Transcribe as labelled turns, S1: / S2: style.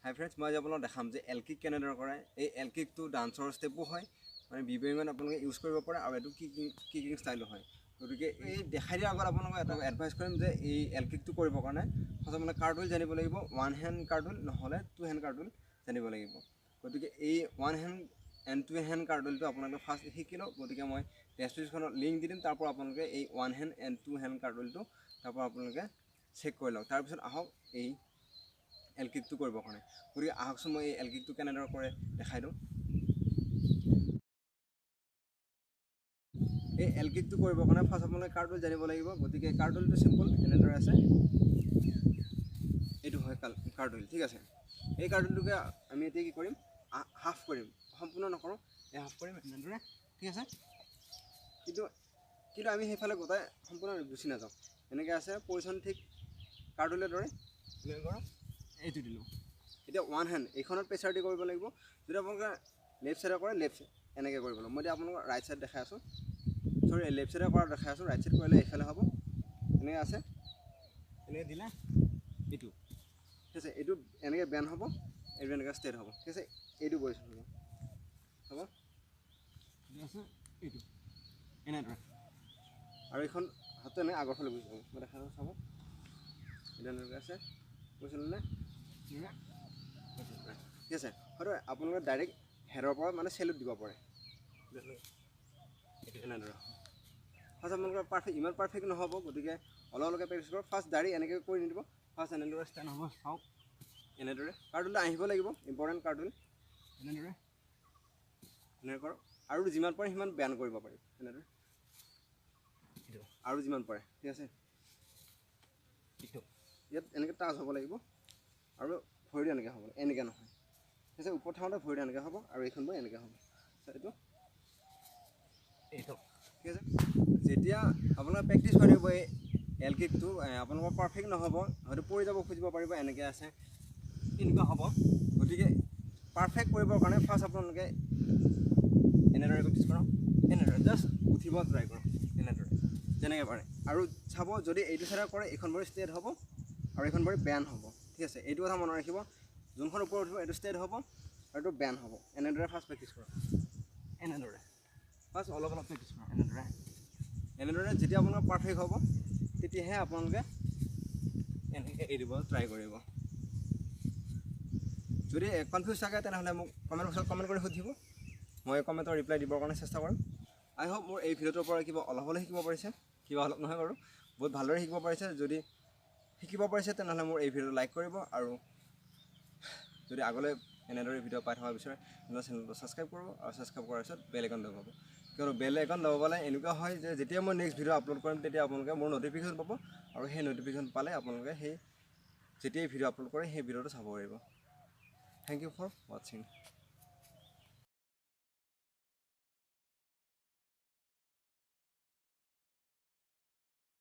S1: হাই friends, মই আজি আপোনালোকক দেখাম যে এল কিক কেনেদৰে কৰে। এই এল কিকটো ডান্সৰ ষ্টেপো হয়, মানে বিবেইঙত আপোনালোকে ইউজ কৰিব পাৰে, আৰু এইটো কিকিং ষ্টাইলো হয়। গতিকে এই দেখাই দিয়াৰ আগত আপোনালোকক এটা এডভাইচ কৰিম যে এই এল কিকটো কৰিবৰ কাৰণে ফাৰ্ষ্টত মানে কাৰ্ডুল জানিব লাগিব, ওৱান হেণ্ড কাৰ্ডুল নহ'লে টু হেণ্ড কাৰ্ডুল জানিব লাগিব। গতিকে এই one hand and two hand কাৰ্ডুলটো আপোনালোকে ফাৰ্ষ্ট শিকি লওক। গতিকে মই ডেছক্ৰিপশ্যনত লিংক দি দিম, তাৰ পৰা আপোনালোকে এই one hand and two hand কাৰ্ডুলটো তাৰ পৰা আপোনালোকে চেক কৰি লওক। তাৰপিছত আহক এই এল কিকটো কৰিবৰ কাৰণে। গতিকে আহকচোন মই এই এল কিকটো কেনেদৰে কৰে দেখাই দিওঁ। এই এল কিকটো কৰিবৰ কাৰণে ফাৰ্ষ্ট আপোনালোকে কাৰ্ডুল জানিব লাগিব। গতিকে কাৰ্ডুলটো চিম্পল এনেদৰে আছে, এইটো হয় কাৰ্ডুল, ঠিক আছে। এই কাৰ্ডুলটোকে আমি এতিয়া কি কৰিম, হাফ কৰিম, সম্পূৰ্ণ নকৰোঁ, এই হাফ কৰিম এনেদৰে, ঠিক আছে। কিন্তু আমি সেইফালে গোটাই সম্পূৰ্ণ গুচি নাযাওঁ, এনেকৈ আছে পজিশ্যন ঠিক কাৰ্ডুলৰ দৰে এনেকৈ কৰক, এইটো দিলোঁ। এতিয়া ওৱান হেণ্ড এইখনত প্ৰেছাৰ দি কৰিব লাগিব। যদি আপোনালোকে লেফ্ট ছাইডে কৰে লেফ্ট এনেকৈ কৰিব লাগিব। মই এতিয়া আপোনালোকক ৰাইট ছাইড দেখাই আছোঁ, চৰি লেফ্ট ছাইডে কৰা দেখাই আছোঁ। ৰাইট ছাইড কৰিলে এইফালে হ'ব, এনেকৈ আছে, এনেকৈ দিলে এইটো, ঠিক আছে। এইটো এনেকৈ বেণ্ড হ'ব, এইটো এনেকৈ ষ্ট্ৰেট হ'ব, ঠিক আছে। এইটো পজিশ্যন হ'ব, ঠিক আছে। এইটো এনেদৰে, আৰু এইখন হাতটো এনেকৈ আগৰ ফালে গুচি যাব। মই দেখাই চাব, এইটো এনেকৈ আছে পজিশ্যন ল'লে, ঠিক আছে। হয়তো আপোনালোকে ডাইৰেক্ট হেডৰ পৰা মানে চেলুট দিব পাৰে, এইটো এনেদৰে। ফাৰ্ষ্ট আপোনালোকৰ ইমান পাৰফেক্ট নহ'ব, গতিকে অলপ অলপকৈ প্ৰেক্টিছ কৰক। ফাৰ্ষ্ট ডাইৰেক্ট এনেকৈ কৰি নিদিব, ফাৰ্ষ্ট এনেদৰে ষ্টেণ্ড হ'ব, চাওক এনেদৰে। কাৰ্ডুলটো আহিব লাগিব, ইম্পৰ্টেণ্ট কাৰ্ডুল, এনেদৰে কৰক। আৰু যিমান পাৰে সিমান বেণ্ড কৰিব পাৰি, এনেদৰে, আৰু যিমান পাৰে, ঠিক আছে। ইয়াত এনেকৈ টাচ হ'ব লাগিব, আৰু ভৰিটো এনেকৈ হ'ব, এনেকৈ নহয়, ঠিক আছে। ওপৰত থাকোঁতে ভৰিটো এনেকৈ হ'ব, আৰু এইখন ভৰি এনেকৈ হ'ব, এইটো ঠিক আছে। যেতিয়া আপোনালোকে প্ৰেক্টিছ কৰিব এই এল কিকটো, আপোনালোকৰ পাৰফেক্ট নহ'ব, হয়তো পৰি যাব খুজিব পাৰিব, এনেকৈ আছে, এনেকুৱা হ'ব। গতিকে পাৰফেক্ট কৰিবৰ কাৰণে ফাৰ্ষ্ট আপোনালোকে এনেদৰে প্ৰেক্টিছ কৰক, এনেদৰে জাষ্ট উঠিব ট্ৰাই কৰক, এনেদৰে যেনেকৈ পাৰে। আৰু চাব, যদি এইটো চাইডে কৰে এইখন ভৰি ষ্ট্ৰেট হ'ব, আৰু এইখন ভৰি বেণ্ড হ'ব, ঠিক আছে। এইটো কথা মনত ৰাখিব, যোনখন ওপৰত উঠিব এইটো ষ্ট্ৰেট হ'ব, আৰু এইটো বেণ্ড হ'ব। এনেদৰে ফাৰ্ষ্ট প্ৰেক্টিছ কৰক, এনেদৰে ফাৰ্ষ্ট অলপ অলপ প্ৰেক্টিছ কৰক, এনেদৰে। যেতিয়া আপোনালোকৰ পাৰফেক্ট হ'ব, তেতিয়াহে আপোনালোকে এনেকৈ এৰি দিব ট্ৰাই কৰিব। যদি কনফিউজ থাকে তেনেহ'লে মোক কমেণ্ট বক্সত কমেণ্ট কৰি সুধিব, মই কমেণ্টৰ ৰিপ্লাই দিবৰ কাৰণে চেষ্টা কৰিম। আই হোপ মোৰ এই ভিডিঅ'টোৰ পৰা কিবা অলপ হ'লে শিকিব পাৰিছে, কিবা অলপ নহয় বাৰু, বহুত ভালদৰে শিকিব পাৰিছে। যদি শিকিব পাৰিছে তেনেহ'লে মোৰ এই ভিডিঅ'টো লাইক কৰিব, আৰু যদি আগলৈ এনেদৰে ভিডিঅ' পাই থকা বিচাৰে তেনেহ'লে চেনেলটো ছাবস্ক্ৰাইব কৰিব, আৰু ছাবস্ক্ৰাইব কৰাৰ পিছত বেল আইকন দবাব। কিয়নো বেল আইকন দবালে এনেকুৱা হয় যে যেতিয়া মই নেক্সট ভিডিঅ' আপলোড কৰিম তেতিয়া আপোনালোকে মোৰ ন'টিফিকেশ্যন পাব, আৰু সেই ন'টিফিকেশ্যন পালে আপোনালোকে যেতিয়াই ভিডিঅ' আপলোড কৰে সেই ভিডিঅ'টো চাব পাৰিব। Thank you for watching.